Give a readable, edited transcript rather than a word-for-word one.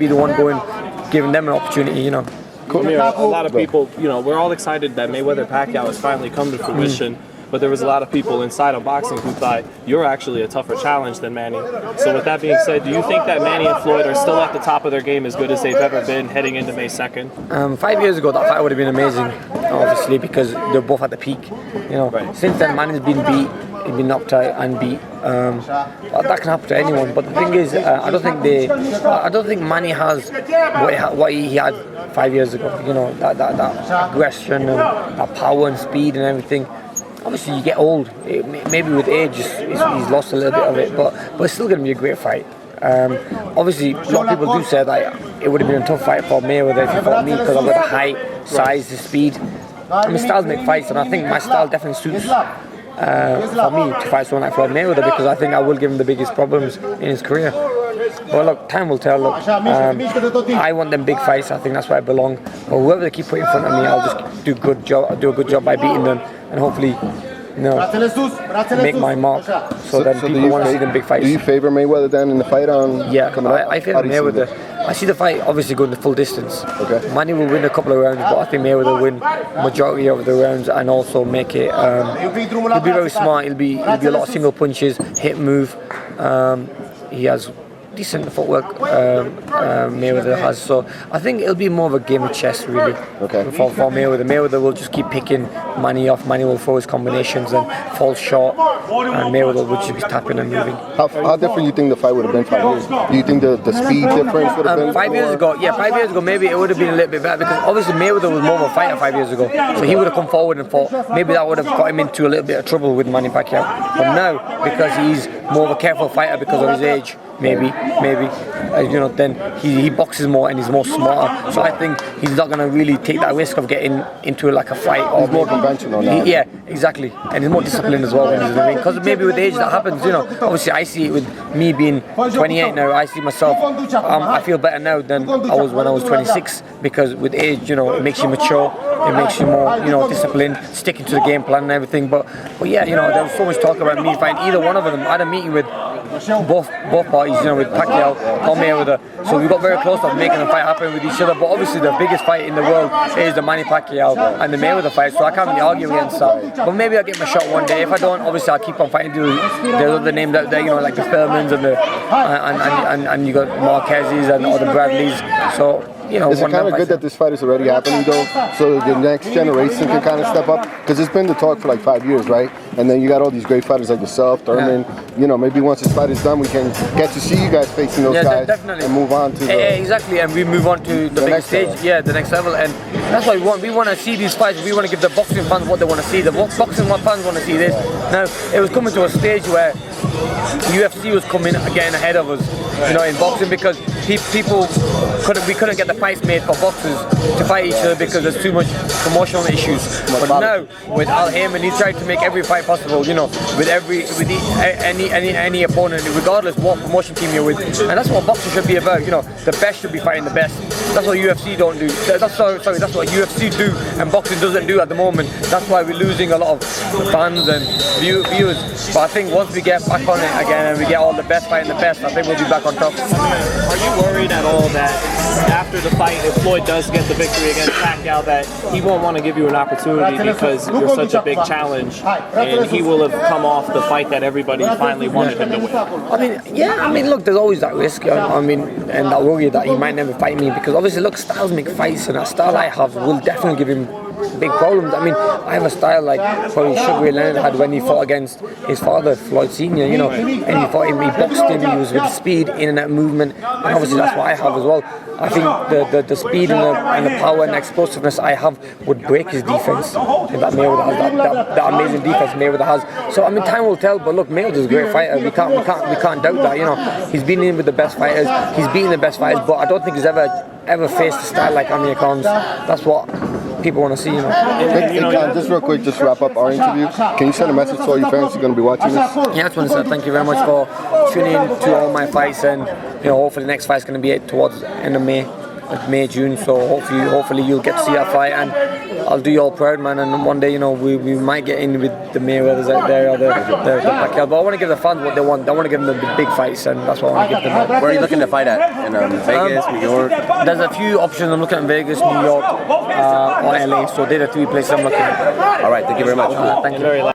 be the one going, giving them an opportunity, you know. Cool. A lot of people, you know, we're all excited that Mayweather-Pacquiao has finally come to fruition. But there was a lot of people inside of boxing who thought you're actually a tougher challenge than Manny. So with that being said, do you think that Manny and Floyd are still at the top of their game as good as they've ever been heading into May 2nd? 5 years ago, that fight would have been amazing, obviously, because they're both at the peak. You know, right. Since then, Manny's been beat, he's been knocked out and beat. That can happen to anyone. But the thing is, I don't think Manny has what he had 5 years ago. You know, that aggression and that power and speed and everything. Obviously, you get old. Maybe with age, he's lost a little bit of it, but it's still going to be a great fight. Obviously, a lot of people do say that it would have been a tough fight for Mayweather if he fought me because I've got the height, size, the speed. I mean, styles make fights, and I think my style definitely suits for me to fight someone like Floyd Mayweather because I think I will give him the biggest problems in his career. Well, look, time will tell. Look, I want them big fights. I think that's where I belong. But whoever they keep putting in front of me, I'll just do a good job by beating them, and hopefully, you know, make my mark. So then people want to see them big fights. Do you favor Mayweather then in the fight on? Yeah, I favor Mayweather. I see the fight obviously going the full distance. Okay. Manny will win a couple of rounds, but I think Mayweather will win majority of the rounds and also make it. He'll be very smart. He'll be a lot of single punches, hit, move. He has decent footwork, Mayweather has, so I think it'll be more of a game of chess really. Okay. For Mayweather. Mayweather will just keep picking Manny off. Manny will throw his combinations and fall short, and Mayweather will just be tapping and moving. How different do you think the fight would have been 5 years? Do you think the speed difference would have been? 5 years ago, yeah, 5 years ago maybe it would have been a little bit better because obviously Mayweather was more of a fighter 5 years ago, so he would have come forward and fought. Maybe that would have got him into a little bit of trouble with Manny Pacquiao. But now, because he's more of a careful fighter because of his age, maybe, you know, then he boxes more and he's more smarter. So I think he's not going to really take that risk of getting into like a fight. Or he's more conventional now. Yeah, exactly. And he's more disciplined as well when he's in the ring. Because maybe with age that happens, you know. Obviously I see it with me being 28 now. I see myself, I feel better now than I was when I was 26. Because with age, you know, it makes you mature. It makes you more, you know, disciplined, sticking to the game plan and everything. But yeah, you know, there was so much talk about me fighting either one of them. I had a meeting with both parties, you know, with Pacquiao or Mayweather. So we got very close to making a fight happen with each other. But obviously the biggest fight in the world is the Manny Pacquiao and the Mayweather fight. So I can't really argue against that. But maybe I'll get my shot one day. If I don't, obviously I'll keep on fighting the other names out there, you know, like the Thurmans and you got Marquez's and all the Bradleys. So, you know, is it kind of good that this fight is already happening though, so the next generation can kind of step up? Because it's been the talk for like 5 years, right? And then you got all these great fighters like yourself, Thurman. Yeah. You know, maybe once this fight is done, we can get to see you guys facing those guys definitely. And move on to exactly, and we move on to the big stage, the next level, and that's what we want. We want to see these fights. We want to give the boxing fans what they want to see. The boxing fans want to see this. Now, it was coming to a stage where UFC was getting ahead of us, you know, in boxing because we couldn't get the fights made for boxers to fight each other because there's too much promotional issues. But now with Al Heyman, he's trying to make every fight possible, you know, with any opponent, regardless what promotion team you're with. And that's what boxing should be about, you know. The best should be fighting the best. That's what UFC don't do. That's what UFC do and boxing doesn't do at the moment. That's why we're losing a lot of fans and viewers. But I think once we get back on it again and we get all the best fighting the best, I think we'll be back on top. Are you worried at all that after the fight, if Floyd does get the victory against Pacquiao, that he won't want to give you an opportunity because you're such a big challenge and he will have come off the fight that everybody finally wanted him to win? I mean, look, there's always that risk. I mean, and that worry that he might never fight me because obviously, look, styles make fights, and that style I have will definitely give him big problems. I mean, I have a style like probably Sugar Ray Leonard had when he fought against his father, Floyd Sr., you know, and he fought him, he boxed him, he was with speed, in and out movement, and obviously that's what I have as well. I think the speed and the power and the explosiveness I have would break his defense. And that Mayweather has, that amazing defense Mayweather has. So I mean, time will tell. But look, Mayweather's a great fighter. We can't doubt that. You know, he's been in with the best fighters. He's beaten the best fighters. But I don't think he's ever faced a style like Amir Khan's. That's what people want to see, you know. Hey, Khan, just real quick, just to wrap up our interview, can you send a message to all your fans who are going to be watching this? Yeah, I just want to say thank you very much for tuning in to all my fights, and you know, hopefully the next fight's going to be towards the end of May, June. So hopefully you'll get to see that fight, and I'll do you all proud, man. And one day, you know, we might get in with the Mayweathers out there or the Pacquiao. But I want to give the fans what they want. I want to give them the big fights, and that's what I want to give them. Where are you looking to fight at? In Vegas, New York? There's a few options. I'm looking at Vegas, New York, or LA. So they're the 3 places I'm looking at. All right, thank you very much. Thank you.